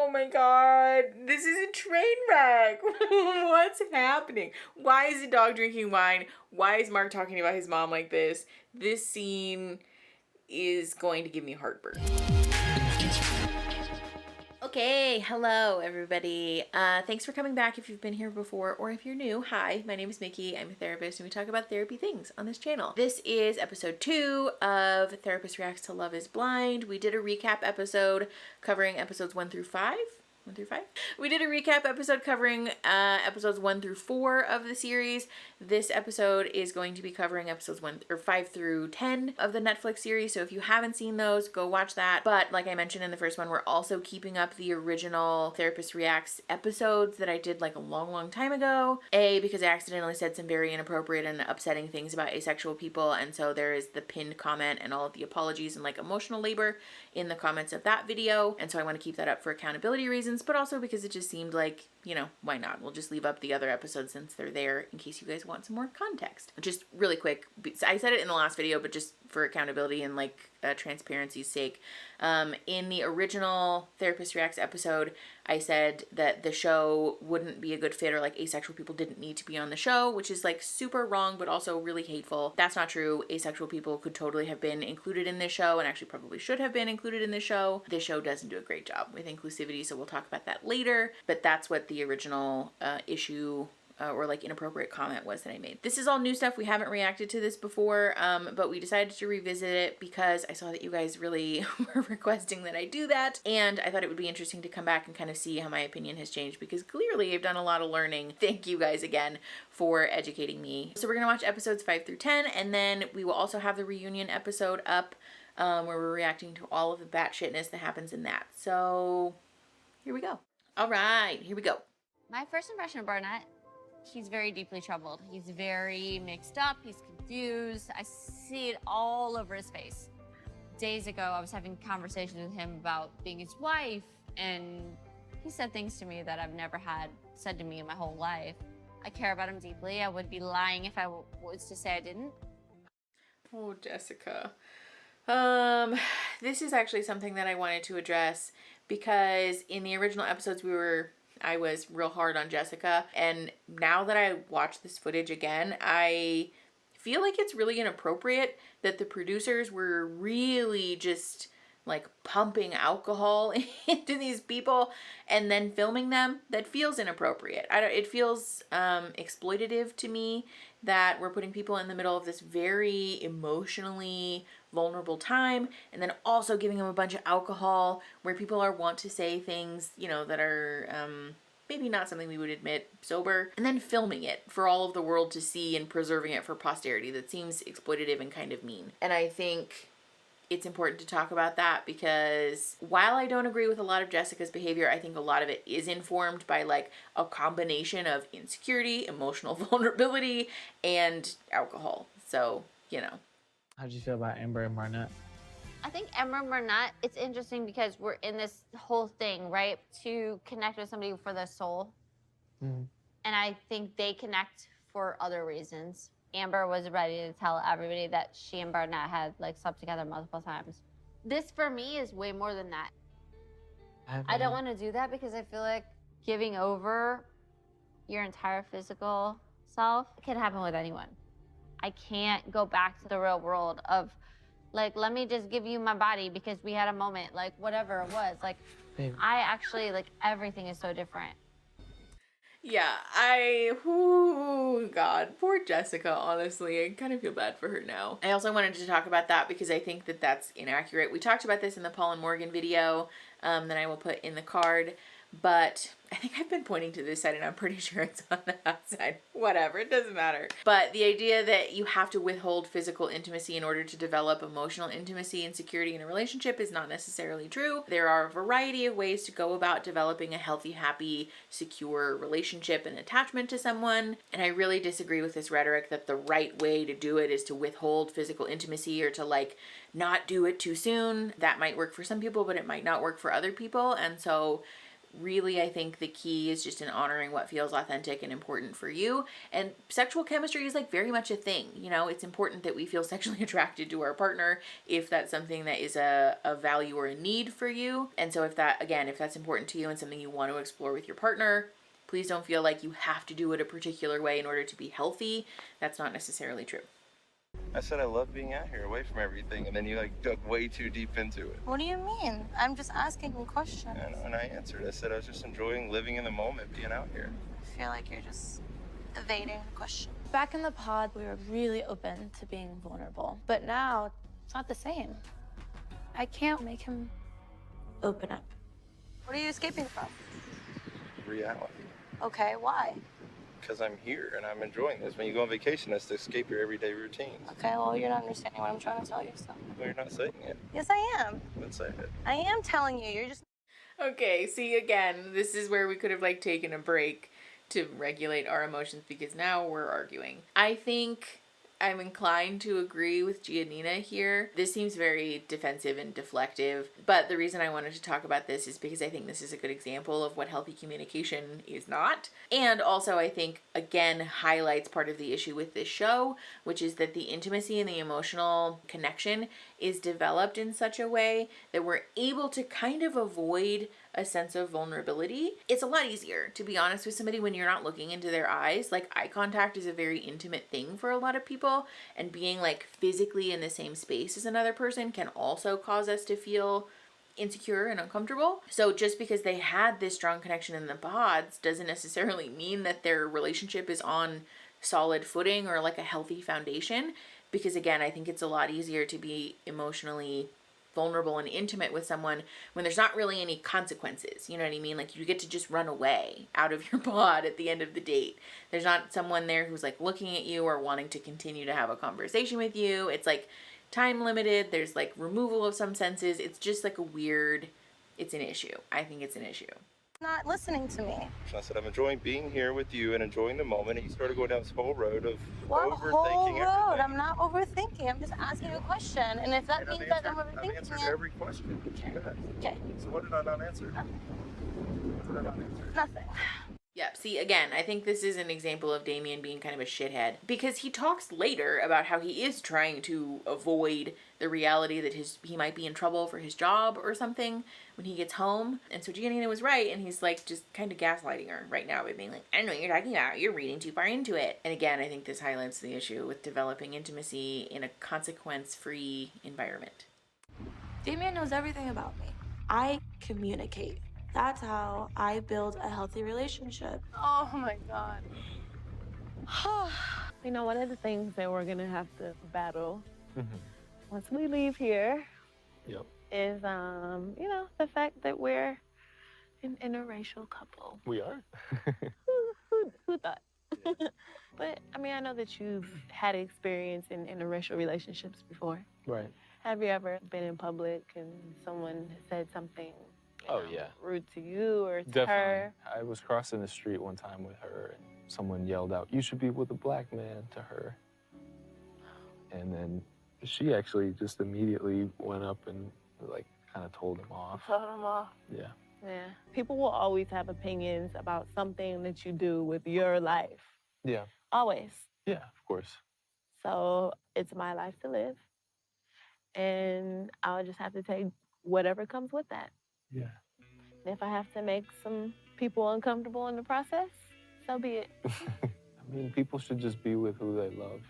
Oh my god, this is a train wreck. What's happening? Why is the dog drinking wine? Why is Mark talking about his mom like this? This scene is going to give me heartburn. Okay, hello everybody. Thanks for coming back if you've been here before, or if you're new, hi, my name is Mickey, I'm a therapist, and we talk about therapy things on this channel. This is episode 2 of Therapist Reacts to Love is Blind. We did a recap episode covering episodes 1 through 5. We did a recap episode covering episodes 1 through 4 of the series. This episode is going to be covering episodes 5 through 10 of the Netflix series. So if you haven't seen those, go watch that. But like I mentioned in the first one, we're also keeping up the original Therapist Reacts episodes that I did like a long time ago. Because I accidentally said some very inappropriate and upsetting things about asexual people. And so there is the pinned comment and all of the apologies and like emotional labor in the comments of that video. And so I want to keep that up for accountability reasons, but also because it just seemed like, you know, why not? We'll just leave up the other episodes since they're there in case you guys want some more context. Just really quick, I said it in the last video, but just for accountability and like transparency's sake, in the original Therapist Reacts episode, I said that the show wouldn't be a good fit, or like asexual people didn't need to be on the show, which is like super wrong, but also really hateful. That's not true. Asexual people could totally have been included in this show, and actually probably should have been included in this show. This show doesn't do a great job with inclusivity, so we'll talk about that later, but that's what the original issue or like inappropriate comment was that I made. This is all new stuff. We haven't reacted to this before, but we decided to revisit it because I saw that you guys really were requesting that I do that, and I thought it would be interesting to come back and kind of see how my opinion has changed, because clearly I've done a lot of learning. Thank you guys again for educating me. So we're gonna watch episodes 5 through 10, and then we will also have the reunion episode up where we're reacting to all of the batshitness that happens in that. So here we go. All right, here we go. My first impression of Barnett, he's very deeply troubled. He's very mixed up. He's confused. I see it all over his face. Days ago, I was having conversations with him about being his wife, and he said things to me that I've never had said to me in my whole life. I care about him deeply. I would be lying if I was to say I didn't. Oh, Jessica. This is actually something that I wanted to address, because in the original episodes I was real hard on Jessica, and now that I watch this footage again, I feel like it's really inappropriate that the producers were really just like pumping alcohol into these people and then filming them. That feels inappropriate. It feels exploitative to me that we're putting people in the middle of this very emotionally vulnerable time, and then also giving them a bunch of alcohol where people want to say things, you know, that are maybe not something we would admit sober, and then filming it for all of the world to see and preserving it for posterity. That seems exploitative and kind of mean. And I think it's important to talk about that, because while I don't agree with a lot of Jessica's behavior, I think a lot of it is informed by like a combination of insecurity, emotional vulnerability, and alcohol. So, you know. How'd you feel about Amber and Barnett? I think Emma and Barnett, it's interesting because we're in this whole thing, right? To connect with somebody for their soul. Mm-hmm. And I think they connect for other reasons. Amber was ready to tell everybody that she and Barnett had like slept together multiple times. This for me is way more than that. I don't want to do that because I feel like giving over your entire physical self can happen with anyone. I can't go back to the real world of like, let me just give you my body because we had a moment, like whatever it was. Like, Babe. I actually, like, everything is so different. Yeah, God, poor Jessica, honestly. I kind of feel bad for her now. I also wanted to talk about that because I think that that's inaccurate. We talked about this in the Paul and Morgan video that I will put in the card, but I think I've been pointing to this side and I'm pretty sure it's on that side. Whatever, it doesn't matter. But the idea that you have to withhold physical intimacy in order to develop emotional intimacy and security in a relationship is not necessarily true. There are a variety of ways to go about developing a healthy, happy, secure relationship and attachment to someone. And I really disagree with this rhetoric that the right way to do it is to withhold physical intimacy or to like not do it too soon. That might work for some people, but it might not work for other people. And so really, I think the key is just in honoring what feels authentic and important for you. And sexual chemistry is like very much a thing. You know, it's important that we feel sexually attracted to our partner if that's something that is a value or a need for you. And so if that's important to you and something you want to explore with your partner, please don't feel like you have to do it a particular way in order to be healthy. That's not necessarily true. I said I love being out here away from everything, and then you like dug way too deep into it. What do you mean? I'm just asking you questions. I know, and I answered. I said I was just enjoying living in the moment, being out here. I feel like you're just evading the question. Back in the pod, we were really open to being vulnerable. But now, it's not the same. I can't make him open up. What are you escaping from? Reality. Okay, why? Because I'm here and I'm enjoying this. When you go on vacation, that's to escape your everyday routines. Okay, well, you're not understanding what I'm trying to tell you, so. Well, you're not saying it. Yes, I am. Let's say it. I am telling you, you're just... Okay, see, again, this is where we could have like taken a break to regulate our emotions because now we're arguing. I think I'm inclined to agree with Gianina here. This seems very defensive and deflective, but the reason I wanted to talk about this is because I think this is a good example of what healthy communication is not. And also I think, again, highlights part of the issue with this show, which is that the intimacy and the emotional connection is developed in such a way that we're able to kind of avoid a sense of vulnerability. It's a lot easier to be honest with somebody when you're not looking into their eyes. Like, eye contact is a very intimate thing for a lot of people, and being like physically in the same space as another person can also cause us to feel insecure and uncomfortable. So just because they had this strong connection in the pods doesn't necessarily mean that their relationship is on solid footing or like a healthy foundation, because again, I think it's a lot easier to be emotionally vulnerable and intimate with someone when there's not really any consequences. You know what I mean? Like, you get to just run away out of your pod at the end of the date. There's not someone there who's like looking at you or wanting to continue to have a conversation with you. It's like time limited. There's like removal of some senses. It's just like it's an issue. I think it's an issue. Not listening to me. I said I'm enjoying being here with you and enjoying the moment, and you started going down this whole road of What overthinking whole everything. road? I'm not overthinking. I'm just asking you a question. And if that means that I'm I've overthinking answered it... every question. Okay. So what did I not answer? What did I not answer? Nothing. Yep. See, again, I think this is an example of Damian being kind of a shithead, because he talks later about how he is trying to avoid the reality that he might be in trouble for his job or something when he gets home. And so Gianina was right, and he's like just kind of gaslighting her right now by being like, I don't know what you're talking about. You're reading too far into it. And again, I think this highlights the issue with developing intimacy in a consequence-free environment. Damian knows everything about me. I communicate. That's how I build a healthy relationship. Oh my God. You know, one of the things that we're gonna have to battle once we leave here is, you know, the fact that we're an interracial couple. We are. Who thought? But I mean, I know that you've had experience in interracial relationships before. Right. Have you ever been in public and someone said something Oh, yeah. rude to you or to Definitely. her? I was crossing the street one time with her, and someone yelled out, "You should be with a black man," to her. And then she actually just immediately went up and like kind of told him off. Told him off. Yeah. Yeah. People will always have opinions about something that you do with your life. Yeah. Always. Yeah, of course. So it's my life to live. And I'll just have to take whatever comes with that. Yeah. And if I have to make some people uncomfortable in the process, so be it. I mean, people should just be with who they love.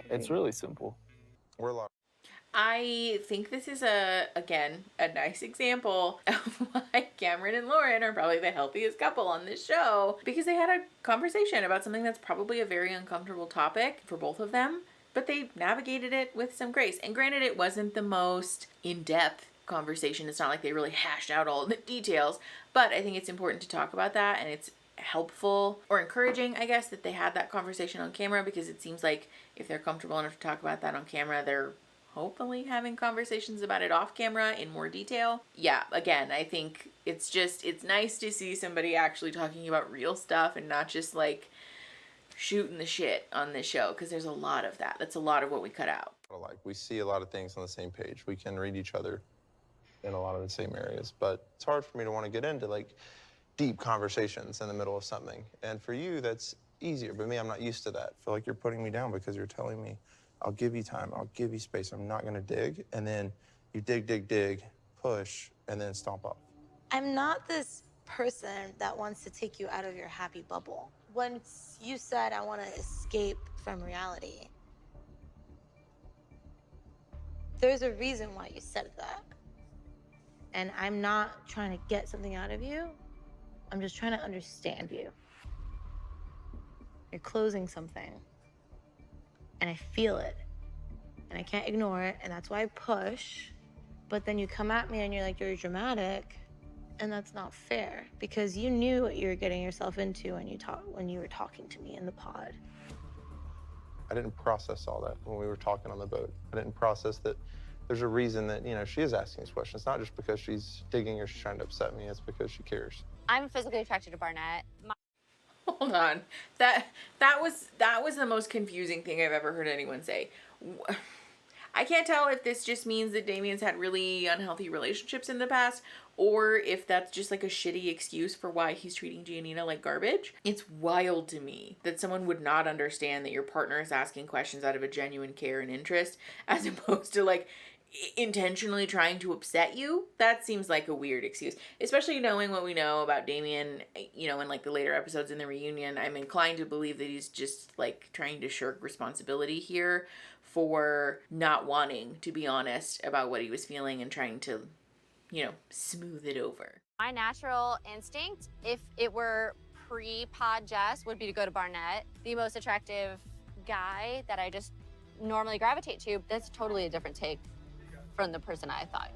It's really simple. We're locked. I think this is again, a nice example of why Cameron and Lauren are probably the healthiest couple on this show, because they had a conversation about something that's probably a very uncomfortable topic for both of them, but they navigated it with some grace. And granted, it wasn't the most in-depth conversation. It's not like they really hashed out all the details, but I think it's important to talk about that, and it's helpful or encouraging, I guess, that they had that conversation on camera, because it seems like if they're comfortable enough to talk about that on camera, they're hopefully having conversations about it off camera in more detail. Yeah, again, I think it's nice to see somebody actually talking about real stuff and not just like shooting the shit on this show, because there's a lot of that. That's a lot of what we cut out. Like, we see a lot of things on the same page. We can read each other in a lot of the same areas, but it's hard for me to want to get into like deep conversations in the middle of something. And for you, that's easier. But me, I'm not used to that. I feel like you're putting me down because you're telling me, I'll give you time, I'll give you space, I'm not gonna dig. And then you dig, push, and then stomp off. I'm not this person that wants to take you out of your happy bubble. Once you said, I want to escape from reality, there's a reason why you said that. And I'm not trying to get something out of you. I'm just trying to understand you. You're closing something. And I feel it. And I can't ignore it. And that's why I push. But then you come at me and you're like, you're dramatic. And that's not fair. Because you knew what you were getting yourself into when you were talking to me in the pod. I didn't process all that when we were talking on the boat. I didn't process that there's a reason that, you know, she is asking these questions. It's not just because she's digging or she's trying to upset me. It's because she cares. I'm physically attracted to Barnett. Hold on. That was the most confusing thing I've ever heard anyone say. I can't tell if this just means that Damian's had really unhealthy relationships in the past, or if that's just like a shitty excuse for why he's treating Gianina like garbage. It's wild to me that someone would not understand that your partner is asking questions out of a genuine care and interest, as opposed to like intentionally trying to upset you. That seems like a weird excuse, especially knowing what we know about Damian, you know, in like the later episodes in the reunion. I'm inclined to believe that he's just like trying to shirk responsibility here for not wanting to be honest about what he was feeling and trying to, you know, smooth it over. My natural instinct, if it were pre-pod Jess, would be to go to Barnett, the most attractive guy that I just normally gravitate to. That's totally a different take from the person I thought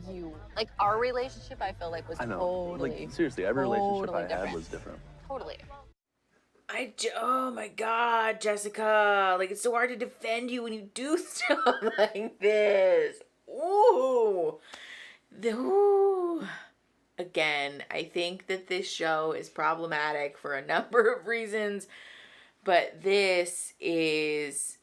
you, like our relationship, I feel like was totally, like seriously, every relationship totally I different. had was different. Totally. Oh my God, Jessica, like it's so hard to defend you when you do stuff like this. Ooh. Again, I think that this show is problematic for a number of reasons, but this is...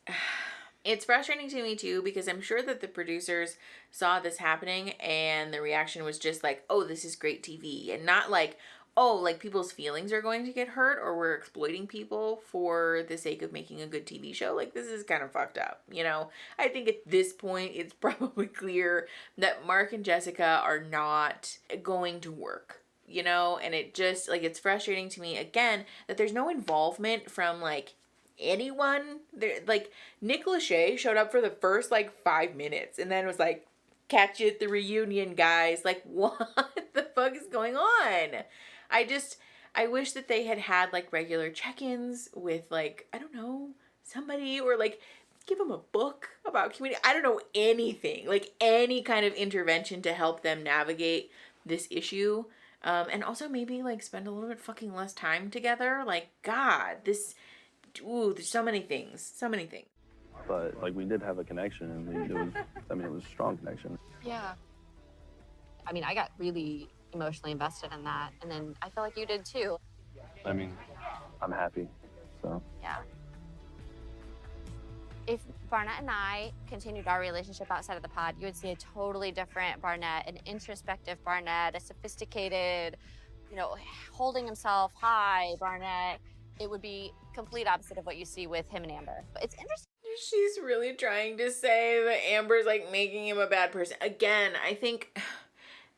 It's frustrating to me too, because I'm sure that the producers saw this happening and the reaction was just like, oh, this is great TV, and not like, oh, like people's feelings are going to get hurt or we're exploiting people for the sake of making a good TV show. Like, this is kind of fucked up, you know? I think at this point, it's probably clear that Mark and Jessica are not going to work, you know? And it just, like, it's frustrating to me, again, that there's no involvement from, like, anyone. There, like, Nick Lachey showed up for the first, like, 5 minutes and then was like, catch you at the reunion, guys. Like, what the fuck is going on? I wish that they had like regular check-ins with like, I don't know, somebody, or like give them a book about community. I don't know, anything, like any kind of intervention to help them navigate this issue. And also maybe like spend a little bit fucking less time together. Like, God, there's so many things. But like we did have a connection, and it was a strong connection. Yeah. I mean, I got really emotionally invested in that, and then I feel like you did too. I mean, I'm happy, so. Yeah. If Barnett and I continued our relationship outside of the pod, you would see a totally different Barnett, an introspective Barnett, a sophisticated, you know, holding himself high Barnett. It would be complete opposite of what you see with him and Amber. But it's interesting. She's really trying to say that Amber's like making him a bad person. Again, I think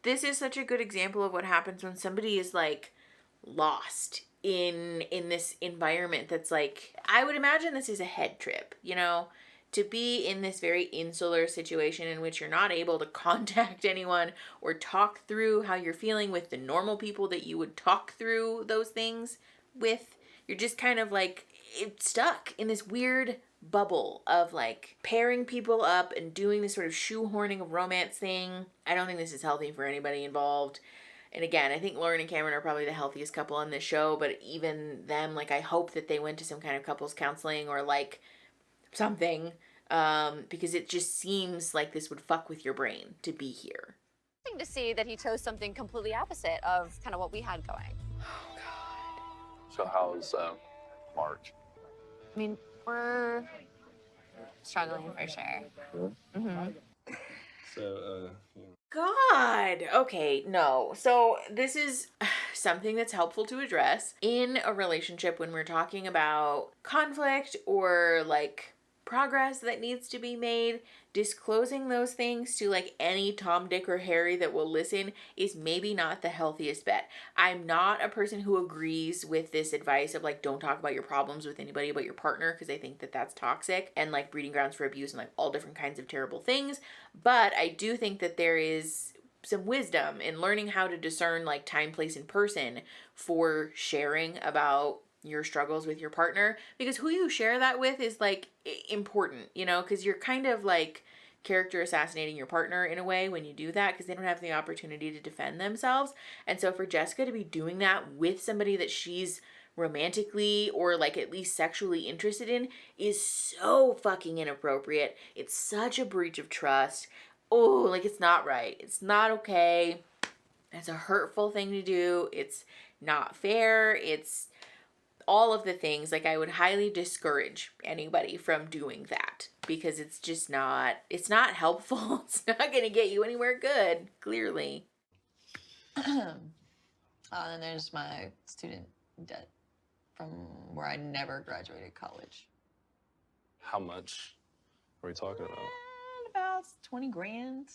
this is such a good example of what happens when somebody is like lost in this environment that's like, I would imagine this is a head trip, you know, to be in this very insular situation in which you're not able to contact anyone or talk through how you're feeling with the normal people that you would talk through those things with. You're just kind of like stuck in this weird bubble of like pairing people up and doing this sort of shoehorning of romance thing. I don't think this is healthy for anybody involved. And again, I think Lauren and Cameron are probably the healthiest couple on this show, but even them, like, I hope that they went to some kind of couples counseling or like something, because it just seems like this would fuck with your brain to be here. To see that he chose something completely opposite of kind of what we had going. Oh God. So how's March? I mean, we're struggling for sure. Really? Mm-hmm. So, God. Okay, no. So this is something that's helpful to address in a relationship when we're talking about conflict or like progress that needs to be made. Disclosing those things to like any Tom, Dick, or Harry that will listen is maybe not the healthiest bet. I'm not a person who agrees with this advice of like, don't talk about your problems with anybody but your partner, because I think that that's toxic and like breeding grounds for abuse and like all different kinds of terrible things. But I do think that there is some wisdom in learning how to discern like time, place, and person for sharing about your struggles with your partner, because who you share that with is like important, you know, because you're kind of like character assassinating your partner in a way when you do that, because they don't have the opportunity to defend themselves. And so for Jessica to be doing that with somebody that she's romantically or like at least sexually interested in is so fucking inappropriate. It's such a breach of trust. Oh, like it's not right. It's not okay. It's a hurtful thing to do. It's not fair. It's all of the things. Like I would highly discourage anybody from doing that, because it's just not, it's not helpful. It's not going to get you anywhere good, clearly. And there's my student debt from where I never graduated college. How much are we talking about? About 20 grand.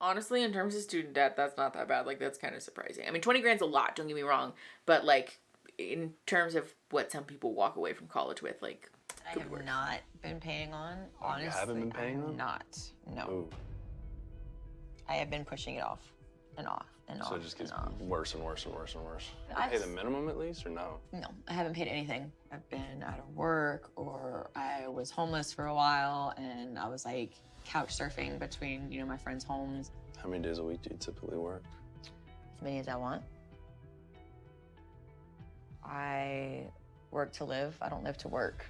Honestly, in terms of student debt, that's not that bad. Like, that's kind of surprising. I mean, 20 grand's a lot, don't get me wrong. But, like, in terms of what some people walk away from college with, like, I have not been paying on, honestly. You haven't been paying on? Not, no. Ooh. I have been pushing it off and off and off. So it just gets off. worse and worse and worse and worse. You pay the minimum at least, or no? No, I haven't paid anything. I've been out of work, or I was homeless for a while, and I was like couch surfing between, you know, my friends' homes. How many days a week do you typically work? As many as I want. I work to live. I don't live to work.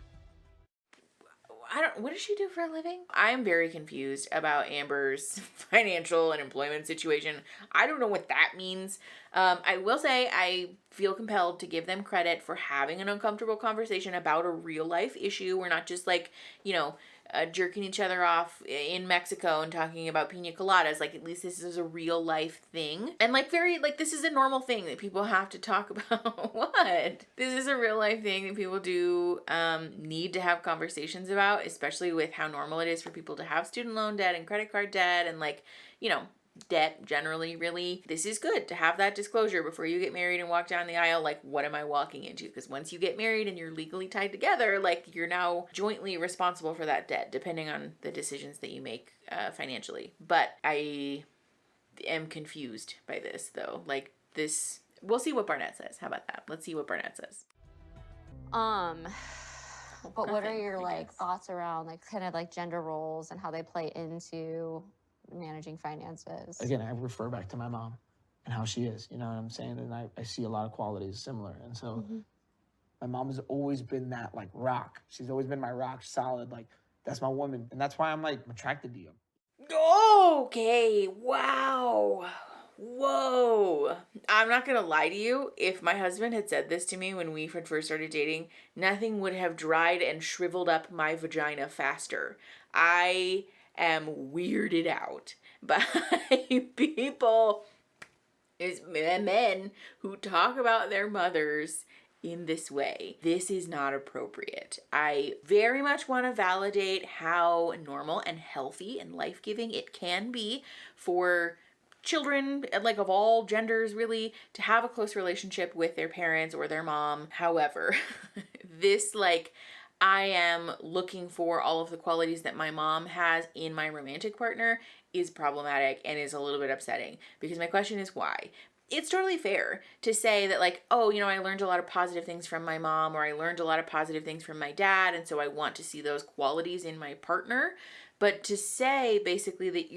What does she do for a living? I'm very confused about Amber's financial and employment situation. I don't know what that means. I will say I feel compelled to give them credit for having an uncomfortable conversation about a real life issue. We're not just like, you know, jerking each other off in Mexico and talking about Pina Coladas. Like, at least this is a real life thing. And like this is a normal thing that people have to talk about. What? This is a real life thing that people do need to have conversations about, especially with how normal it is for people to have student loan debt and credit card debt and like, you know, debt generally. Really, this is good to have that disclosure before you get married and walk down the aisle. Like, what am I walking into? Because once you get married and you're legally tied together, like, you're now jointly responsible for that debt, depending on the decisions that you make financially. But I am confused by this, though. Like, this, we'll see what Barnett says. How about that? Let's see what Barnett says. But what are your like thoughts around like kind of like gender roles and how they play into managing finances? Again, I refer back to my mom and how she is, you know what I'm saying? And I see a lot of qualities similar. And so my mom has always been that like rock. She's always been my rock solid. Like, that's my woman. And that's why I'm like attracted to you. Okay, wow. Whoa. I'm not gonna lie to you. If my husband had said this to me when we had first started dating, nothing would have dried and shriveled up my vagina faster. I am weirded out by people, men who talk about their mothers in this way. This is not appropriate. I very much want to validate how normal and healthy and life-giving it can be for children, like of all genders really, to have a close relationship with their parents or their mom. However, this, like, I am looking for all of the qualities that my mom has in my romantic partner is problematic and is a little bit upsetting, because my question is why? It's totally fair to say that, like, oh, you know, I learned a lot of positive things from my mom, or I learned a lot of positive things from my dad, and so I want to see those qualities in my partner. But to say basically that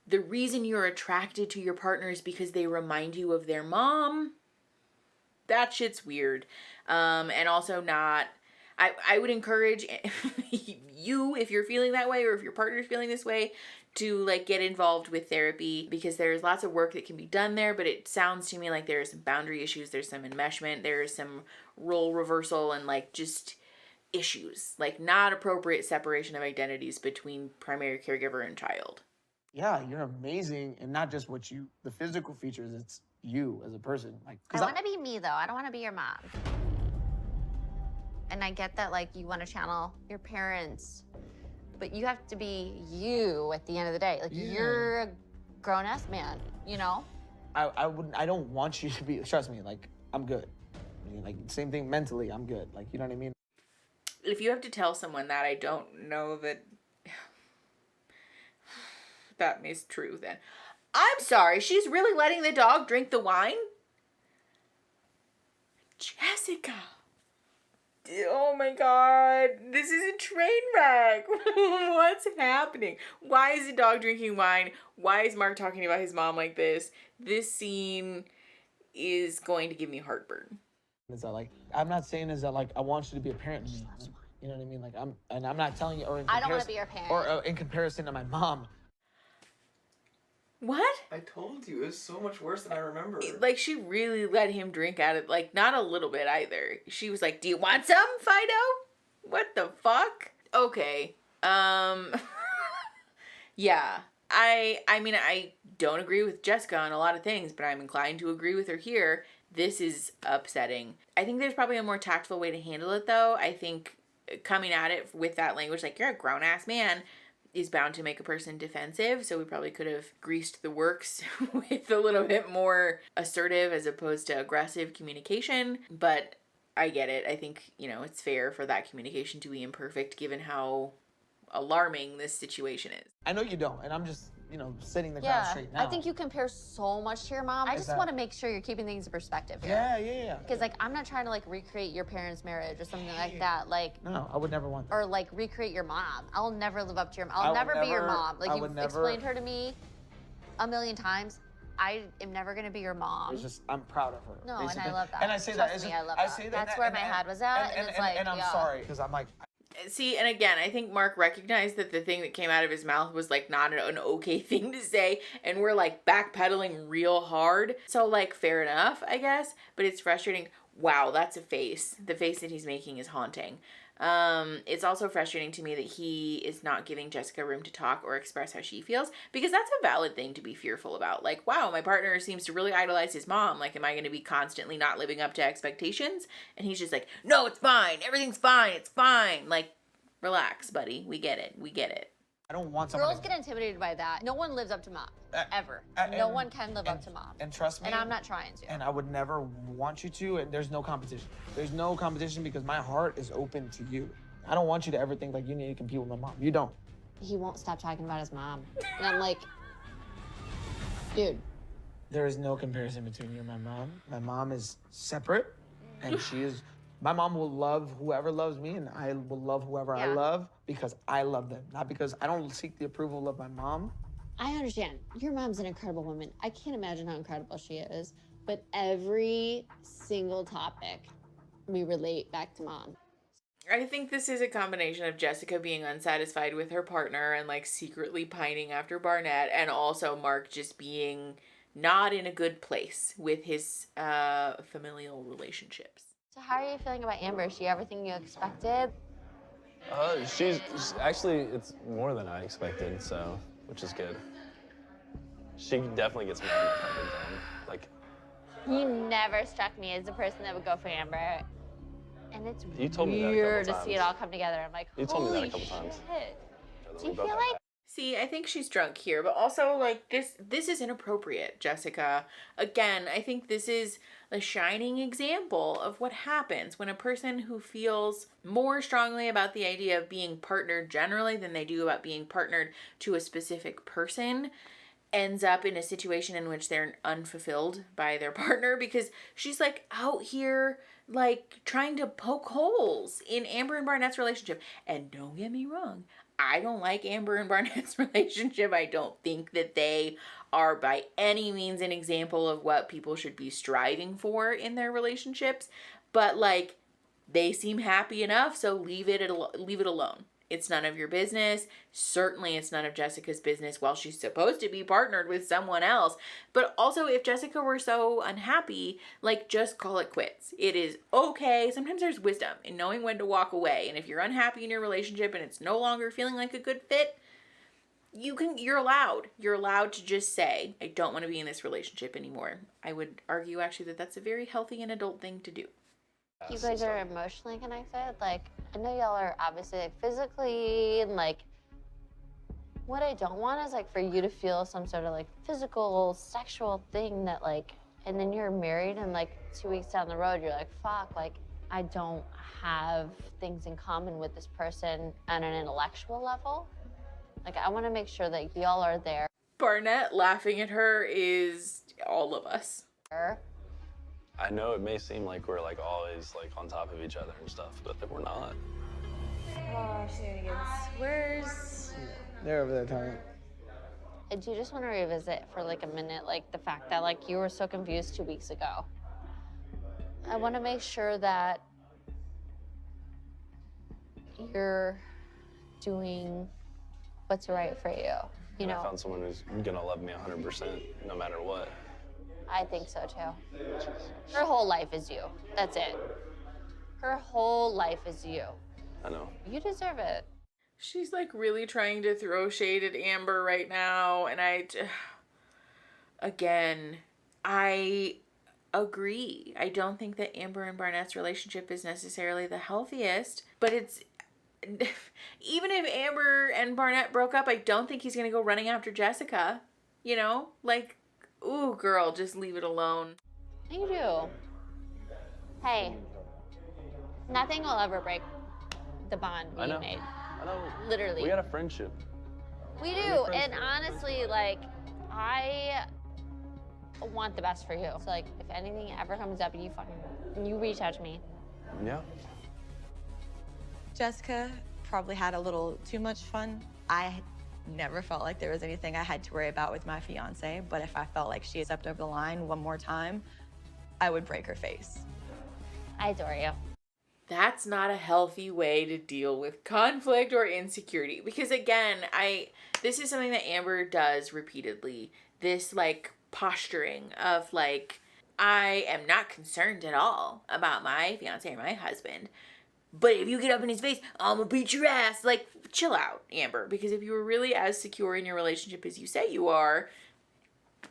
the reason you're attracted to your partner is because they remind you of their mom, that shit's weird. And also not, I would encourage you, if you're feeling that way or if your partner's feeling this way, to like get involved with therapy, because there's lots of work that can be done there. But it sounds to me like there's some boundary issues, there's some enmeshment, there's some role reversal, and like just issues, like not appropriate separation of identities between primary caregiver and child. yeah, you're amazing, and not just the physical features, it's you as a person. Like, I want to be me, though. I don't want to be your mom. And I get that, like, you want to channel your parents, but you have to be you at the end of the day. Like, you're a grown-ass man, you know? I don't want you to be, trust me, like, I'm good. I mean, like, same thing mentally, I'm good. Like, you know what I mean? If you have to tell someone that, I don't know that that is true then. I'm sorry, she's really letting the dog drink the wine? Jessica. Oh my God, this is a train wreck. What's happening? Why is the dog drinking wine? Why is Mark talking about his mom like this? This scene is going to give me heartburn. Is that like, I'm not saying is that like, I want you to be a parent to me. You know what I mean? Like, I'm not telling you, or in I don't want to be your parent. Or in comparison to my mom. What? I told you, it was so much worse than I remember. Like, she really let him drink out of, like, not a little bit either. She was like, do you want some, Fido? What the fuck? Okay. Yeah. I mean, I don't agree with Jessica on a lot of things, but I'm inclined to agree with her here. This is upsetting. I think there's probably a more tactful way to handle it, though. I think coming at it with that language, like, you're a grown-ass man, is bound to make a person defensive, so we probably could have greased the works with a little bit more assertive as opposed to aggressive communication, but I get it. I think, you know, it's fair for that communication to be imperfect given how alarming this situation is. I know you don't, and I'm just, you know, setting the ground straight now. I think you compare so much to your mom. I just want to make sure you're keeping things in perspective here. Yeah. Because, like, I'm not trying to, like, recreate your parents' marriage or something like that. Like, No, I would never want that. or, like, recreate your mom. I'll never live up to your mom. I'll never be your mom. Like, you've explained her to me a million times. I am never going to be your mom. It's just, I'm proud of her. No, basically. and I love that. And I say Trust that. me, I love I that. say that. That's where my head was at, and it's like, and I'm sorry, because I'm like, See, and again, I think Mark recognized that the thing that came out of his mouth was, like, not an okay thing to say, and we're, like, backpedaling real hard. So, like, fair enough, I guess, but it's frustrating. Wow, that's a face. The face that he's making is haunting. It's also frustrating to me that he is not giving Jessica room to talk or express how she feels, because that's a valid thing to be fearful about. Like, wow, my partner seems to really idolize his mom. Like, am I going to be constantly not living up to expectations? And he's just like, no, it's fine. Everything's fine. It's fine. Like, relax, buddy. We get it. We get it. I don't want someone Girls get intimidated by that. No one lives up to mom, ever. No one can live up to mom. And trust me. And I'm not trying to. And I would never want you to, and there's no competition. There's no competition because my heart is open to you. I don't want you to ever think like you need to compete with my mom. You don't. He won't stop talking about his mom. And I'm like, dude. There is no comparison between you and my mom. My mom is separate, and my mom will love whoever loves me, and I will love whoever I love because I love them, not because I don't seek the approval of my mom. I understand. Your mom's an incredible woman. I can't imagine how incredible she is. But every single topic, we relate back to mom. I think this is a combination of Jessica being unsatisfied with her partner and, like, secretly pining after Barnett, and also Mark just being not in a good place with his familial relationships. So how are you feeling about Amber? Is she everything you expected? She's actually, it's more than I expected, so, which is good. She definitely gets me out of my comfort zone. Like, You never struck me as the person that would go for Amber. And it's You told me that a couple weird to see it times. all come together. I'm like, You told me that a holy couple times. shit. Do you both feel have like See, I think she's drunk here, but also, like, this is inappropriate, Jessica. Again, I think this is a shining example of what happens when a person who feels more strongly about the idea of being partnered generally than they do about being partnered to a specific person ends up in a situation in which they're unfulfilled by their partner, because she's, like, out here, like, trying to poke holes in Amber and Barnett's relationship. And don't get me wrong, I don't like Amber and Barnett's relationship. I don't think that they are by any means an example of what people should be striving for in their relationships. But, like, they seem happy enough, so leave it alone. It's none of your business. Certainly it's none of Jessica's business while she's supposed to be partnered with someone else. But also, if Jessica were so unhappy, like, just call it quits. It is okay. Sometimes there's wisdom in knowing when to walk away. And if you're unhappy in your relationship and it's no longer feeling like a good fit, you're allowed to just say, I don't want to be in this relationship anymore. I would argue actually that that's a very healthy and adult thing to do. You guys are emotionally connected. Like, I know y'all are obviously like physically and like, what I don't want is like for you to feel some sort of like physical, sexual thing that like, and then you're married and like 2 weeks down the road, you're like, fuck, like I don't have things in common with this person on an intellectual level. Like, I want to make sure that y'all are there. Barnett laughing at her is all of us. I know it may seem like we're like always like on top of each other and stuff, but that we're not. Oh, shenanigans. Where's... They're over there talking. I do just want to revisit for like a minute, like the fact that like you were so confused 2 weeks ago. I want to make sure that you're doing what's right for you. You know, I found someone who's gonna love me 100% no matter what. I think so too. Her whole life is you. That's it. Her whole life is you. I know. You deserve it. She's like really trying to throw shade at Amber right now. And again, I agree. I don't think that Amber and Barnett's relationship is necessarily the healthiest, but it's, even if Amber and Barnett broke up, I don't think he's going to go running after Jessica. You know, like, ooh, girl, just leave it alone. You do. Hey, nothing will ever break the bond we made. I know. Literally. We got a friendship. We do, and honestly, like, I want the best for you. So, like, if anything ever comes up, you reach out to me. Yeah. Jessica probably had a little too much fun. I never felt like there was anything I had to worry about with my fiance, but if I felt like she stepped over the line one more time, I would break her face. I adore you. That's not a healthy way to deal with conflict or insecurity. Because again, this is something that Amber does repeatedly. This like posturing of like, I am not concerned at all about my fiance or my husband, but if you get up in his face, I'm gonna beat your ass. Like, chill out, Amber. Because if you were really as secure in your relationship as you say you are,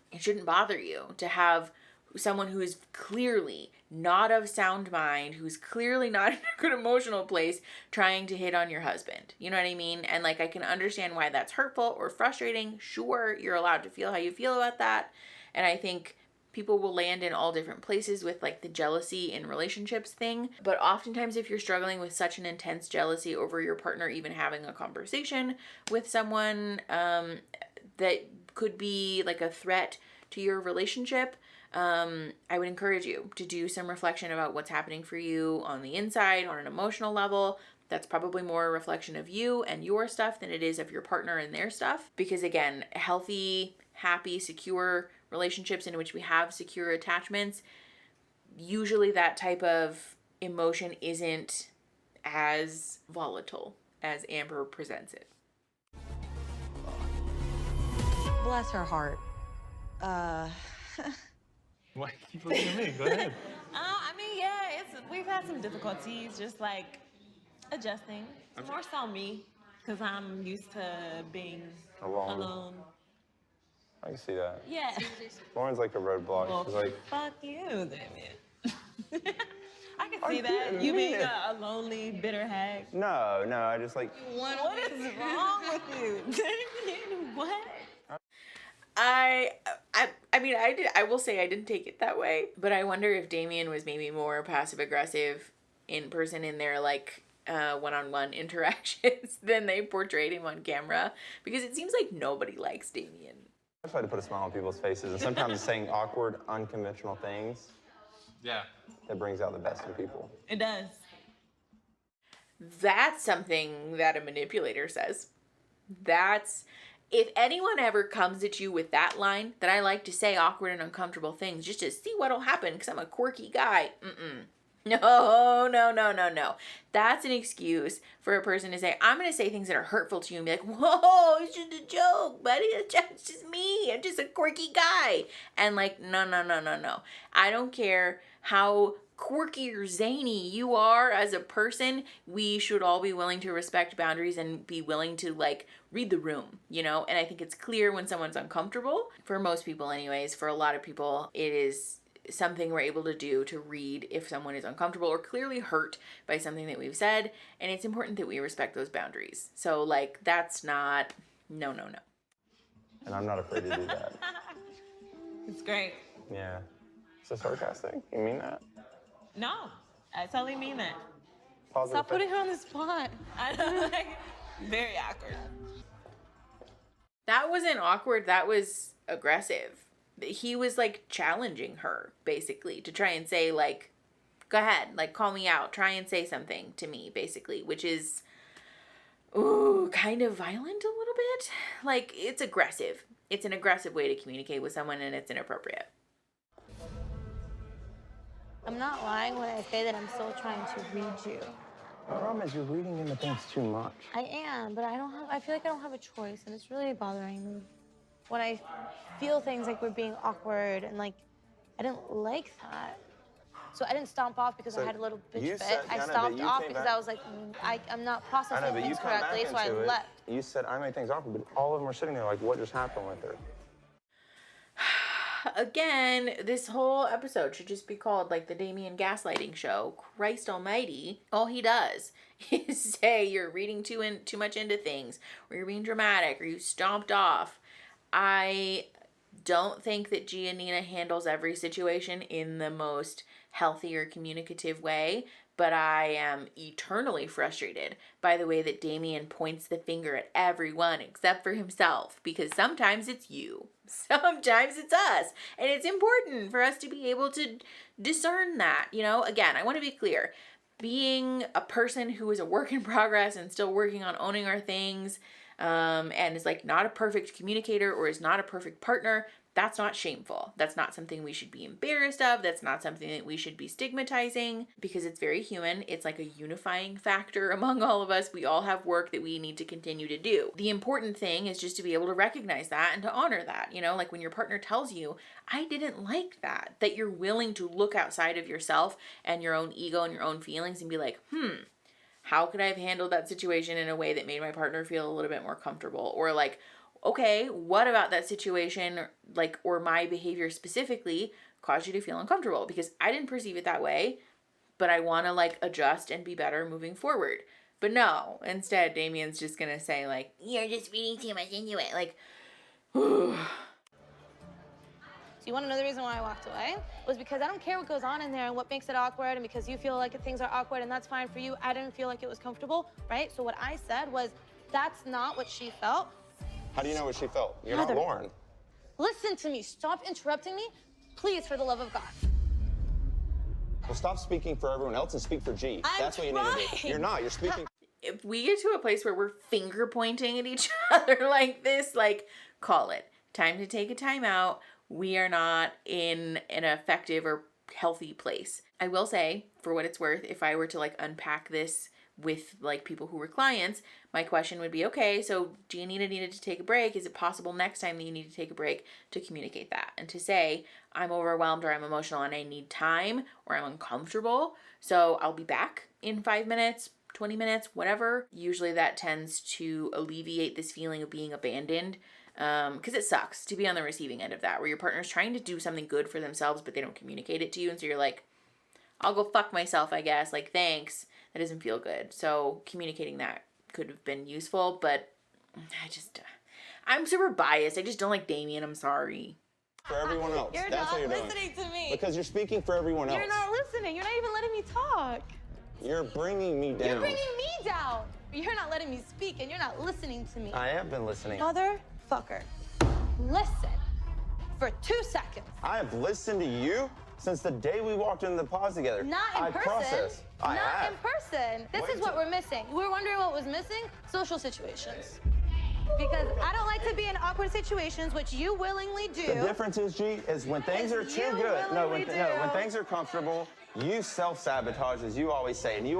it shouldn't bother you to have someone who is clearly not of sound mind, who's clearly not in a good emotional place, trying to hit on your husband. You know what I mean? And like, I can understand why that's hurtful or frustrating. Sure, you're allowed to feel how you feel about that. And I think people will land in all different places with like the jealousy in relationships thing. But oftentimes if you're struggling with such an intense jealousy over your partner even having a conversation with someone that could be like a threat to your relationship, I would encourage you to do some reflection about what's happening for you on the inside, on an emotional level. That's probably more a reflection of you and your stuff than it is of your partner and their stuff. Because again, healthy, happy, secure relationships in which we have secure attachments, usually that type of emotion isn't as volatile as Amber presents it. Bless her heart. Why keep looking at me? Go ahead. I mean, yeah, we've had some difficulties, just like adjusting. More so me, because I'm used to being alone. I can see that. Yeah. Lauren's like a roadblock. Well, She's like, fuck you, Damian. I can see that. You being a lonely, bitter hag. no, I just like. What is wrong with you? Damian, what? I mean, I will say I didn't take it that way, but I wonder if Damian was maybe more passive aggressive in person in their like one-on-one interactions than they portrayed him on camera, because it seems like nobody likes Damian. I try to put a smile on people's faces, and sometimes saying awkward, unconventional things. Yeah. That brings out the best in people. It does. That's something that a manipulator says. If anyone ever comes at you with that line, that I like to say awkward and uncomfortable things just to see what'll happen because I'm a quirky guy. No. That's an excuse for a person to say, I'm going to say things that are hurtful to you and be like, whoa, it's just a joke, buddy. It's just me. I'm just a quirky guy. And like, no. I don't care how quirky or zany you are as a person, we should all be willing to respect boundaries and be willing to like read the room, you know? And I think it's clear when someone's uncomfortable. For most people anyways, for a lot of people, it is something we're able to do to read if someone is uncomfortable or clearly hurt by something that we've said. And it's important that we respect those boundaries. So like, that's not, no. And I'm not afraid to do that. It's great. Yeah. Is that sarcastic? You mean that? No, I totally mean that. Positive. Stop putting her on the spot. I know, like, very awkward. That wasn't awkward. That was aggressive. He was like challenging her basically to try and say like, go ahead, like call me out, try and say something to me basically, which is, ooh, kind of violent a little bit. Like it's aggressive. It's an aggressive way to communicate with someone and it's inappropriate. I'm not lying when I say that I'm still trying to read you. The problem is you're reading into things too much. I am, but I feel like I don't have a choice, and it's really bothering me. When I feel things like we're being awkward and like, I didn't like that. So I didn't stomp off because I had a little bitch fit. I stomped off because I was like, I'm not processing things correctly, so I left. You said I made things awkward, but all of them were sitting there like, what just happened with her? Again, this whole episode should just be called like the Damian gaslighting show. Christ almighty. All he does is say you're reading too much into things, or you're being dramatic, or you stomped off. I don't think that Gianina handles every situation in the most healthy or communicative way, but I am eternally frustrated by the way that Damian points the finger at everyone except for himself, because sometimes it's you, sometimes it's us, and it's important for us to be able to discern that, you know? Again, I want to be clear. Being a person who is a work in progress and still working on owning our things, and is like not a perfect communicator or is not a perfect partner, that's not shameful. That's not something we should be embarrassed of. That's not something that we should be stigmatizing, because it's very human. It's like a unifying factor among all of us. We all have work that we need to continue to do. The important thing is just to be able to recognize that and to honor that, you know, like when your partner tells you, I didn't like that you're willing to look outside of yourself and your own ego and your own feelings and be like, how could I have handled that situation in a way that made my partner feel a little bit more comfortable? Or like, okay, what about that situation, like, or my behavior specifically caused you to feel uncomfortable? Because I didn't perceive it that way, but I want to like adjust and be better moving forward. But no, instead, Damian's just going to say like, you're just reading too much into it. Like, So you want to know the reason why I walked away? Was because I don't care what goes on in there and what makes it awkward, and because you feel like things are awkward and that's fine for you, I didn't feel like it was comfortable, right? So what I said was, that's not what she felt. How do you know what she felt? You're Heather, not Lauren. Listen to me. Stop interrupting me, please, for the love of God. Well, stop speaking for everyone else and speak for G. That's what you need to do. You're not. You're speaking. If we get to a place where we're finger pointing at each other like this, like, call it. Time to take a time out. We are not in an effective or healthy place. I will say, for what it's worth, if I were to like unpack this with like people who were clients, my question would be, okay, so Gianina needed to take a break. Is it possible next time that you need to take a break to communicate that and to say, I'm overwhelmed or I'm emotional and I need time or I'm uncomfortable, so I'll be back in 5 minutes, 20 minutes, whatever. Usually that tends to alleviate this feeling of being abandoned, because it sucks to be on the receiving end of that, where your partner's trying to do something good for themselves, but they don't communicate it to you. And so you're like, I'll go fuck myself, I guess. Like, thanks. That doesn't feel good. So communicating that could have been useful, but I'm super biased. I just don't like Damian. I'm sorry. For everyone else. You're That's what not you're listening doing. to me. Because you're speaking for everyone else. You're not listening. You're not even letting me talk. You're bringing me down. You're bringing me down. You're not letting me speak, and you're not listening to me. I have been listening. Motherfucker. Listen for 2 seconds. I have listened to you since the day we walked into the pause together. Not in person. Processed. Not in person. This is what we're missing. We're wondering what was missing. Social situations. Because I don't like to be in awkward situations, which you willingly do. The difference is, G, is when things are too good. When things are comfortable, you self-sabotage, as you always say, and you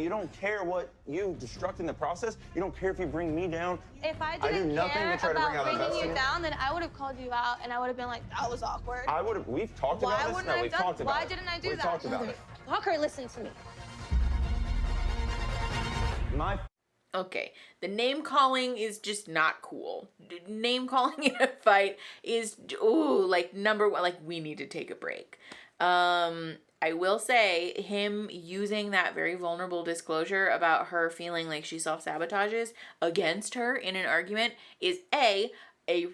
don't care what you destruct in the process. You don't care if you bring me down. If I do didn't nothing care to try to bring about out the best bringing in you down, then I would have called you out, and I would have been like, that was awkward. We've talked about this. No, we've talked about it. Why didn't I do that? We've talked about it. Walker, listen to me. Okay, the name calling is just not cool. Name calling in a fight is, ooh, like number one, like we need to take a break. I will say him using that very vulnerable disclosure about her feeling like she self-sabotages against her in an argument is a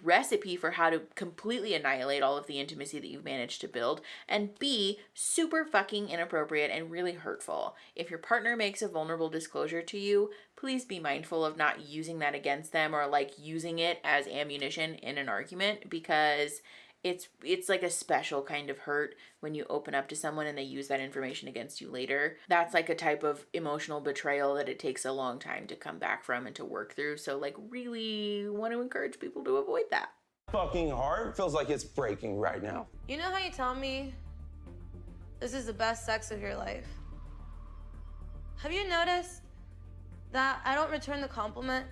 recipe for how to completely annihilate all of the intimacy that you've managed to build, and B, super fucking inappropriate and really hurtful. If your partner makes a vulnerable disclosure to you, please be mindful of not using that against them or like using it as ammunition in an argument, because it's like a special kind of hurt when you open up to someone and they use that information against you later. That's like a type of emotional betrayal that it takes a long time to come back from and to work through. So like really want to encourage people to avoid that. Fucking heart feels like it's breaking right now. You know how you tell me this is the best sex of your life? Have you noticed that I don't return the compliment?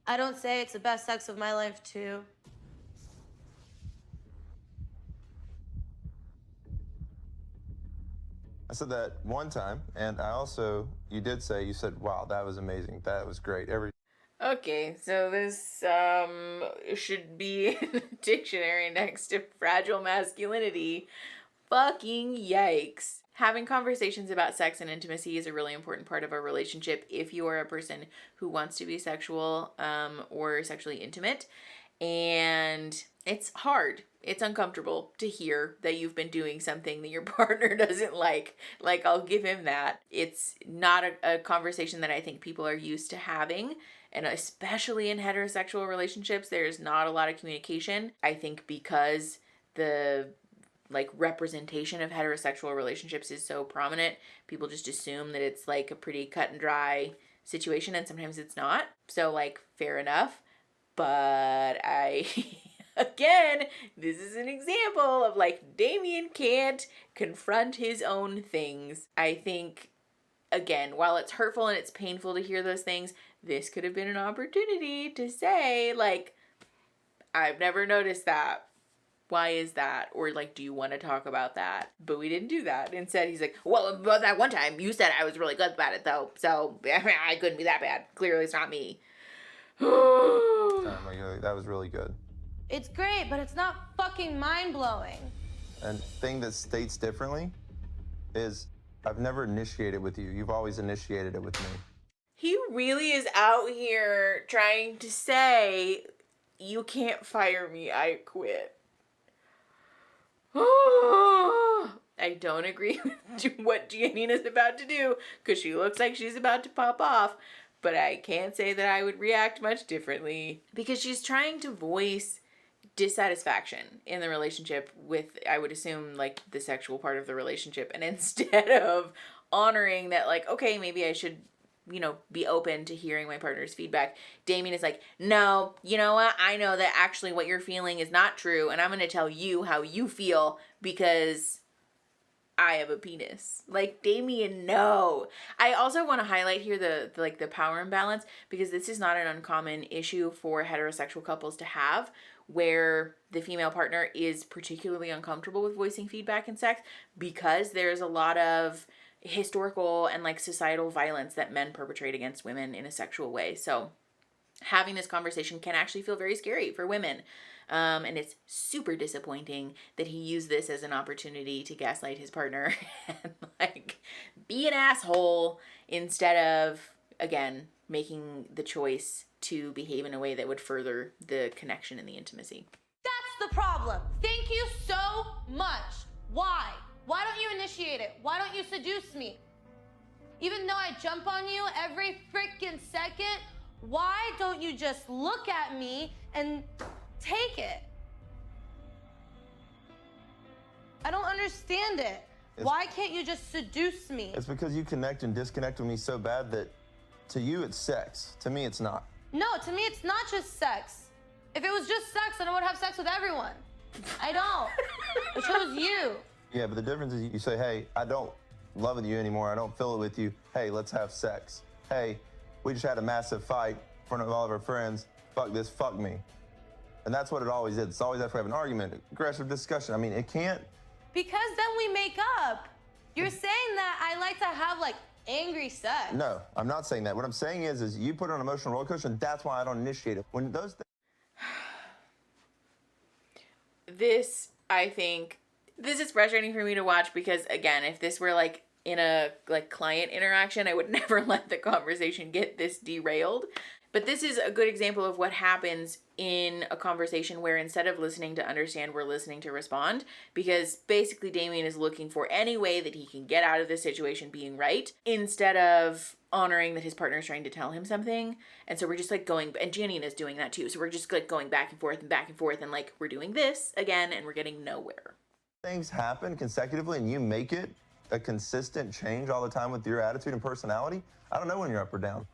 I don't say it's the best sex of my life, too. I said that one time, and you said, wow, that was amazing. That was great. Okay, so this should be in the dictionary next to fragile masculinity. Fucking yikes. Having conversations about sex and intimacy is a really important part of a relationship if you are a person who wants to be sexual or sexually intimate. And it's hard. It's uncomfortable to hear that you've been doing something that your partner doesn't like. Like, I'll give him that. It's not a conversation that I think people are used to having. And especially in heterosexual relationships, there's not a lot of communication. I think because the representation of heterosexual relationships is so prominent, people just assume that it's like a pretty cut and dry situation, and sometimes it's not. So fair enough. But again, this is an example of Damian can't confront his own things. I think, again, while it's hurtful and it's painful to hear those things, this could have been an opportunity to say I've never noticed that. Why is that? Or do you want to talk about that? But we didn't do that. Instead, he's like, well, that one time you said I was really good about it though. So I couldn't be that bad. Clearly it's not me. That was really good. It's great, but it's not fucking mind-blowing. And thing that states differently is I've never initiated with you. You've always initiated it with me. He really is out here trying to say, you can't fire me, I quit. I don't agree with what Gianina's about to do, because she looks like she's about to pop off, but I can't say that I would react much differently, because she's trying to voice dissatisfaction in the relationship with, I would assume, the sexual part of the relationship, and instead of honoring that, okay, maybe I should, be open to hearing my partner's feedback, Damian is like, no, you know what? I know that actually what you're feeling is not true, and I'm going to tell you how you feel because I have a penis. Damian, no. I also want to highlight here the power imbalance, because this is not an uncommon issue for heterosexual couples to have, where the female partner is particularly uncomfortable with voicing feedback in sex because there's a lot of historical and societal violence that men perpetrate against women in a sexual way. So having this conversation can actually feel very scary for women. And it's super disappointing that he used this as an opportunity to gaslight his partner and be an asshole instead of, again, making the choice to behave in a way that would further the connection and the intimacy. That's the problem. Thank you so much. Why? Why don't you initiate it? Why don't you seduce me? Even though I jump on you every freaking second, why don't you just look at me and take it? I don't understand it. Why can't you just seduce me? It's because you connect and disconnect with me so bad that to you it's sex. To me it's not. No, to me it's not just sex. If it was just sex, then I would have sex with everyone. I don't. I chose you. Yeah, but the difference is you say, hey, I don't love with you anymore. I don't feel it with you. Hey, let's have sex. Hey, we just had a massive fight in front of all of our friends. Fuck this, fuck me. And that's what it always is. It's always after we have an argument, aggressive discussion. I mean, it can't Because then we make up. You're saying that I like to have like angry sex. No, I'm not saying that. What I'm saying is you put on an emotional roller coaster, and that's why I don't initiate it. When those This, I think, this is frustrating for me to watch because, again, if this were like in a like client interaction, I would never let the conversation get this derailed. But this is a good example of what happens in a conversation where instead of listening to understand, we're listening to respond. Because basically Damian is looking for any way that he can get out of this situation being right, instead of honoring that his partner is trying to tell him something. And so we're just like going, and Gianina's doing that too. So we're just like going back and forth and back and forth, and like we're doing this again and we're getting nowhere. things happen consecutively and you make it a consistent change all the time with your attitude and personality, I don't know when you're up or down.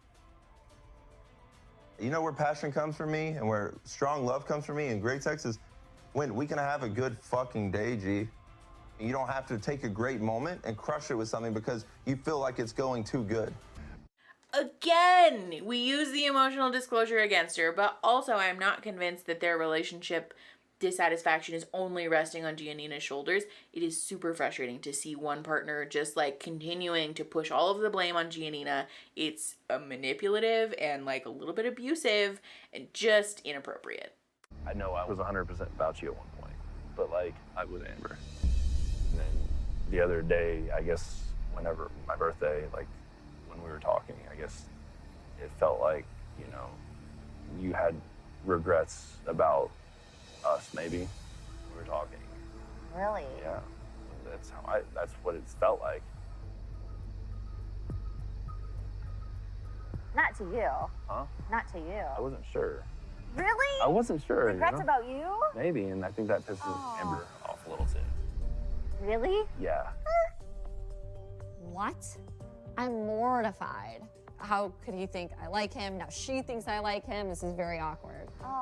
You know where passion comes from me and where strong love comes from me and great sex is when we can have a good fucking day, G. You don't have to take a great moment and crush it with something because you feel like it's going too good. Again, we use the emotional disclosure against her, but also I'm not convinced that their relationship dissatisfaction is only resting on Gianina's shoulders. It is super frustrating to see one partner just like continuing to push all of the blame on Gianina. It's manipulative and like a little bit abusive and just inappropriate. I know I was 100% about you at one point, but like I was Amber. And then the other day, I guess whenever my birthday, like when we were talking, I guess it felt like, you know, you had regrets about us, maybe. We were talking. Really? Yeah. That's what it's felt like. Not to you. Huh? Not to you. I wasn't sure. Really? I wasn't sure. Regrets you know? about you? Maybe, and I think that pisses Amber off a little too. Really? Yeah. What? I'm mortified. How could he think I like him? Now she thinks I like him. This is very awkward. Oh.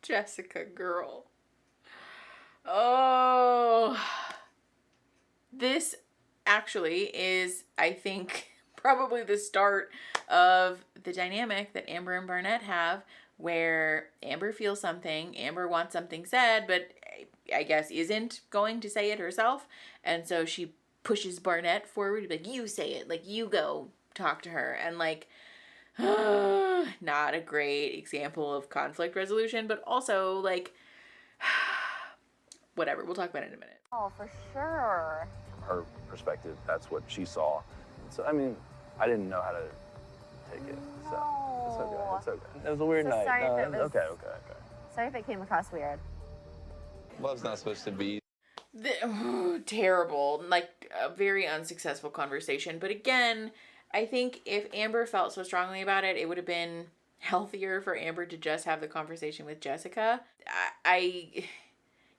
Jessica, girl. Oh. This actually is, I think, probably the start of the dynamic that Amber and Barnett have, where Amber feels something, Amber wants something said, but I guess isn't going to say it herself. And so she pushes Barnett forward to be like, you say it, like you go talk to her. And like, not a great example of conflict resolution, but also like, whatever, we'll talk about it in a minute. Oh, for sure. From her perspective, that's what she saw. So, I mean, I didn't know how to take it, so it's okay, it's okay. It was a weird night. Sorry if it was, okay. Sorry if it came across weird. Love's not supposed to be. Terrible, like a very unsuccessful conversation. But again, I think if Amber felt so strongly about it, it would have been healthier for Amber to just have the conversation with Jessica. I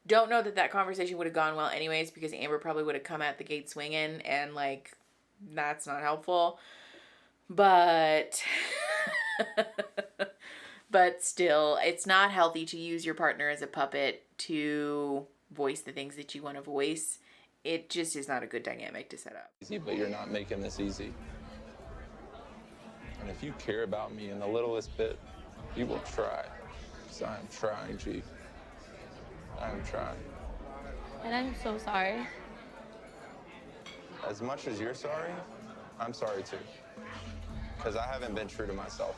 don't know that conversation would have gone well anyways, because Amber probably would have come at the gate swinging, and like, that's not helpful. But but still, it's not healthy to use your partner as a puppet to voice the things that you want to voice. It just is not a good dynamic to set up. Easy, but you're not making this easy. And if you care about me in the littlest bit, you will try. Because I'm trying, G. I'm trying. And I'm so sorry. As much as you're sorry, I'm sorry too. Because I haven't been true to myself.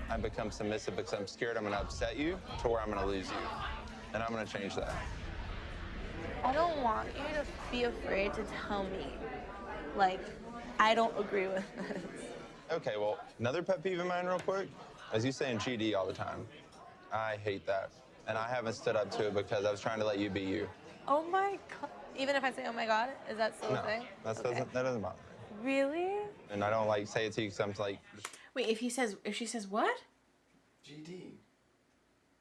I've become submissive because I'm scared I'm going to upset you to where I'm going to lose you. And I'm going to change that. I don't want you to be afraid to tell me, like, I don't agree with this. Okay, well, another pet peeve of mine real quick, is you saying GD all the time. I hate that. And I haven't stood up to it because I was trying to let you be you. Oh my God. Even if I say, oh my God, is that still a thing? That doesn't bother me. Really? And I don't like say it to you because I'm like... Wait, if she says what? GD.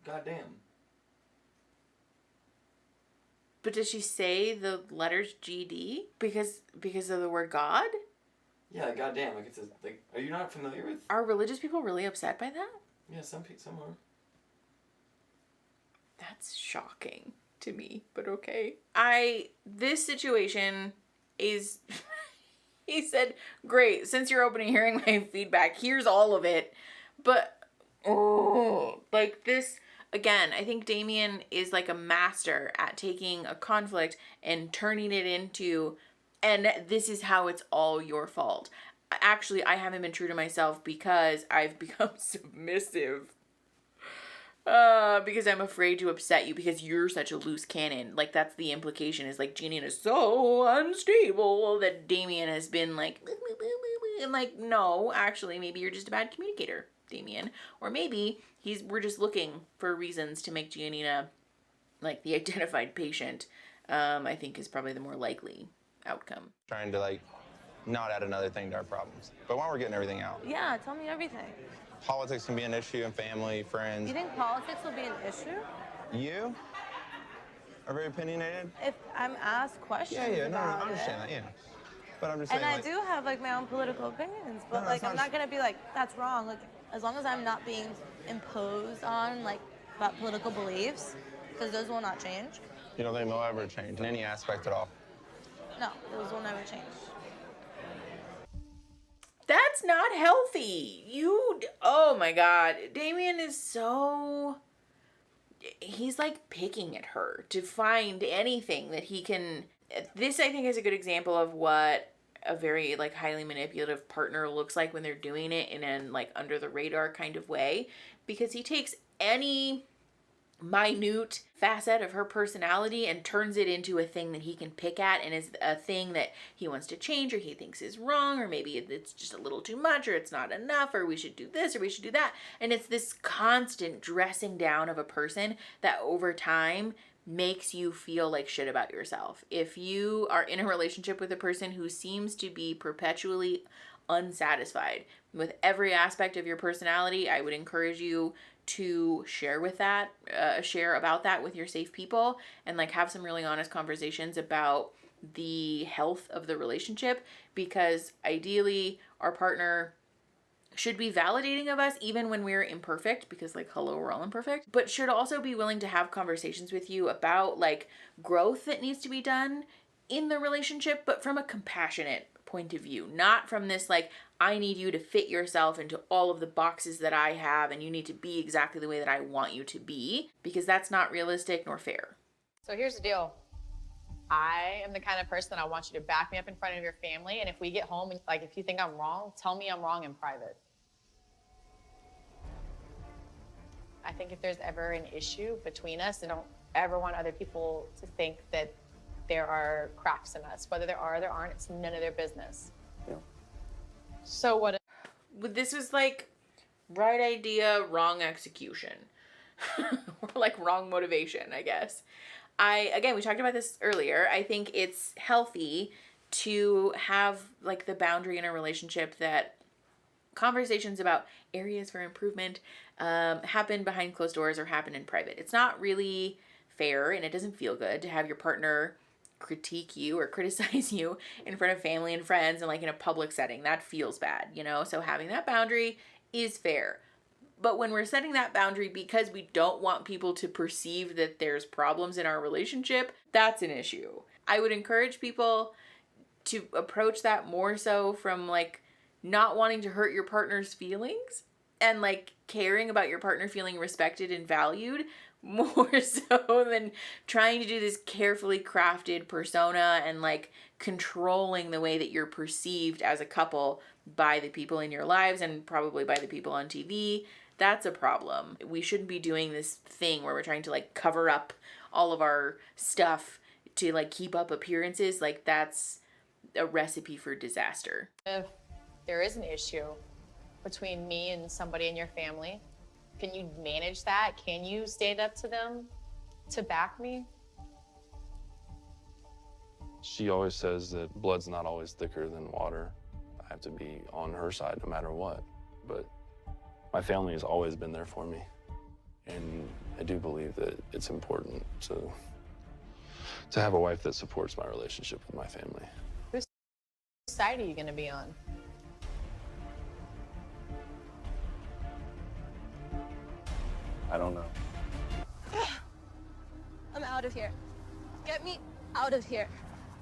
Goddamn. But does she say the letters GD because of the word God? Yeah, goddamn. Like it's like. Are you not familiar with? Are religious people really upset by that? Yeah, some are. That's shocking to me, but okay. This situation is. He said, "Great. Since you're open to hearing my feedback, here's all of it." But like this. Again, I think Damian is like a master at taking a conflict and turning it into, and this is how it's all your fault. Actually, I haven't been true to myself because I've become submissive. Because I'm afraid to upset you because you're such a loose cannon. Like, that's the implication, is like Gianina is so unstable that Damian has been like, and like, no, actually, maybe you're just a bad communicator, Damian. Or maybe we're just looking for reasons to make Gianina like the identified patient. I think is probably the more likely outcome. Trying to like not add another thing to our problems. But while we're getting everything out, Yeah, tell me everything. politics can be an issue in family, friends. You think politics will be an issue? You are very opinionated. If I'm asked questions No, about I understand it. that, yeah. But I'm just And saying, I like, do have like my own political opinions, but No, like that's I'm not- not gonna be like, that's wrong. Like as long as I'm not being imposed on like about political beliefs, because those will not change. you don't think they'll ever change in any aspect at all. No, those will never change. That's not healthy. Oh my God. Damian is so, he's like picking at her to find anything that he can. This, I think, is a good example of what a very like highly manipulative partner looks like when they're doing it in an like under the radar kind of way, because he takes any minute facet of her personality and turns it into a thing that he can pick at, and is a thing that he wants to change or he thinks is wrong, or maybe it's just a little too much, or it's not enough, or we should do this or we should do that. And it's this constant dressing down of a person that over time makes you feel like shit about yourself. If you are in a relationship with a person who seems to be perpetually unsatisfied with every aspect of your personality, I would encourage you to share about that with your safe people, and like have some really honest conversations about the health of the relationship, because ideally our partner should be validating of us even when we're imperfect, because like, hello, we're all imperfect, but should also be willing to have conversations with you about like growth that needs to be done in the relationship, but from a compassionate point of view, not from this like, I need you to fit yourself into all of the boxes that I have and you need to be exactly the way that I want you to be, because that's not realistic nor fair. So here's the deal. I am the kind of person that I want you to back me up in front of your family, and if we get home and like if you think I'm wrong, tell me I'm wrong in private. I think if there's ever an issue between us, I don't ever want other people to think that there are cracks in us. Whether there are or there aren't, it's none of their business. Yeah. So what? This was like right idea, wrong execution. Or like wrong motivation, I guess. Again, we talked about this earlier. I think it's healthy to have like the boundary in a relationship that conversations about areas for improvement happen behind closed doors or happen in private. It's not really fair, and it doesn't feel good to have your partner critique you or criticize you in front of family and friends and like in a public setting. That feels bad, you know? So having that boundary is fair. But when we're setting that boundary because we don't want people to perceive that there's problems in our relationship, that's an issue. I would encourage people to approach that more so from like not wanting to hurt your partner's feelings and like caring about your partner feeling respected and valued, more so than trying to do this carefully crafted persona and like controlling the way that you're perceived as a couple by the people in your lives and probably by the people on TV. That's a problem. We shouldn't be doing this thing where we're trying to like cover up all of our stuff to like keep up appearances. Like, that's a recipe for disaster. If there is an issue between me and somebody in your family, can you manage that? Can you stand up to them to back me? She always says that blood's not always thicker than water. I have to be on her side no matter what. But my family has always been there for me. And I do believe that it's important to have a wife that supports my relationship with my family. Whose side are you gonna be on? I don't know. I'm out of here. Get me out of here.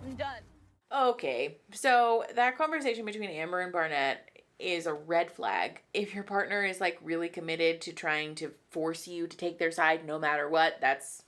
I'm done. Okay, so that conversation between Amber and Barnett is a red flag. If your partner is like really committed to trying to force you to take their side no matter what, that's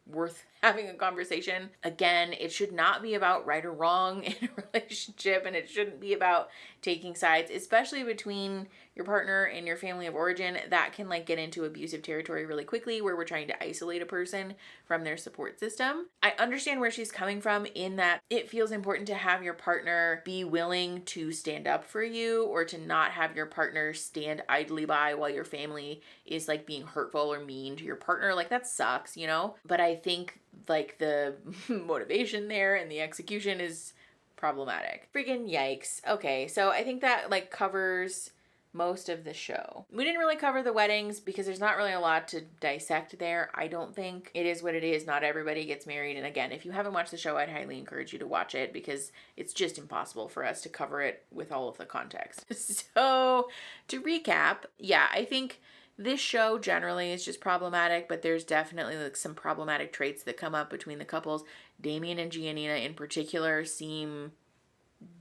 worth having a conversation. Again, it should not be about right or wrong in a relationship, and it shouldn't be about taking sides, especially between your partner and your family of origin. That can like get into abusive territory really quickly, where we're trying to isolate a person from their support system. I understand where she's coming from in that it feels important to have your partner be willing to stand up for you, or to not have your partner stand idly by while your family is like being hurtful or mean to your partner. Like that sucks, you know? But I think like the motivation there and the execution is problematic. Freaking yikes. Okay, so I think that like covers most of the show. We didn't really cover the weddings because there's not really a lot to dissect there. I don't think. It is what it is. Not everybody gets married. And again, if you haven't watched the show, I'd highly encourage you to watch it, because it's just impossible for us to cover it with all of the context. So to recap, yeah, I think this show generally is just problematic, but there's definitely like some problematic traits that come up between the couples. Damian and Gianina in particular seem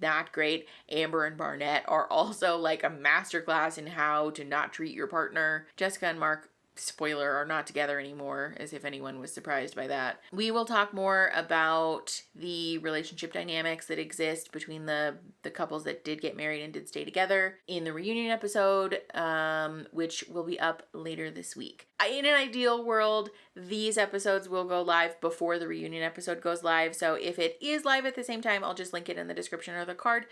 not great. Amber and Barnett are also like a masterclass in how to not treat your partner. Jessica and Mark, spoiler, are not together anymore, as if anyone was surprised by that. We will talk more about the relationship dynamics that exist between the couples that did get married and did stay together in the reunion episode, which will be up later this week. In an ideal world, these episodes will go live before the reunion episode goes live. So if it is live at the same time, I'll just link it in the description or the card.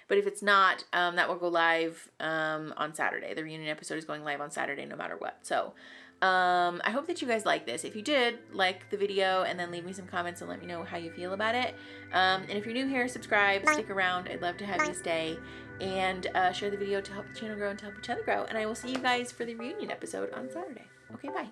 But if it's not, that will go live on Saturday. The reunion episode is going live on Saturday no matter what. So I hope that you guys like this. If you did, like the video and then leave me some comments and let me know how you feel about it. And if you're new here, subscribe, stick around. I'd love to have you stay. And share the video to help the channel grow and to help each other grow. And I will see you guys for the reunion episode on Saturday. Okay, bye.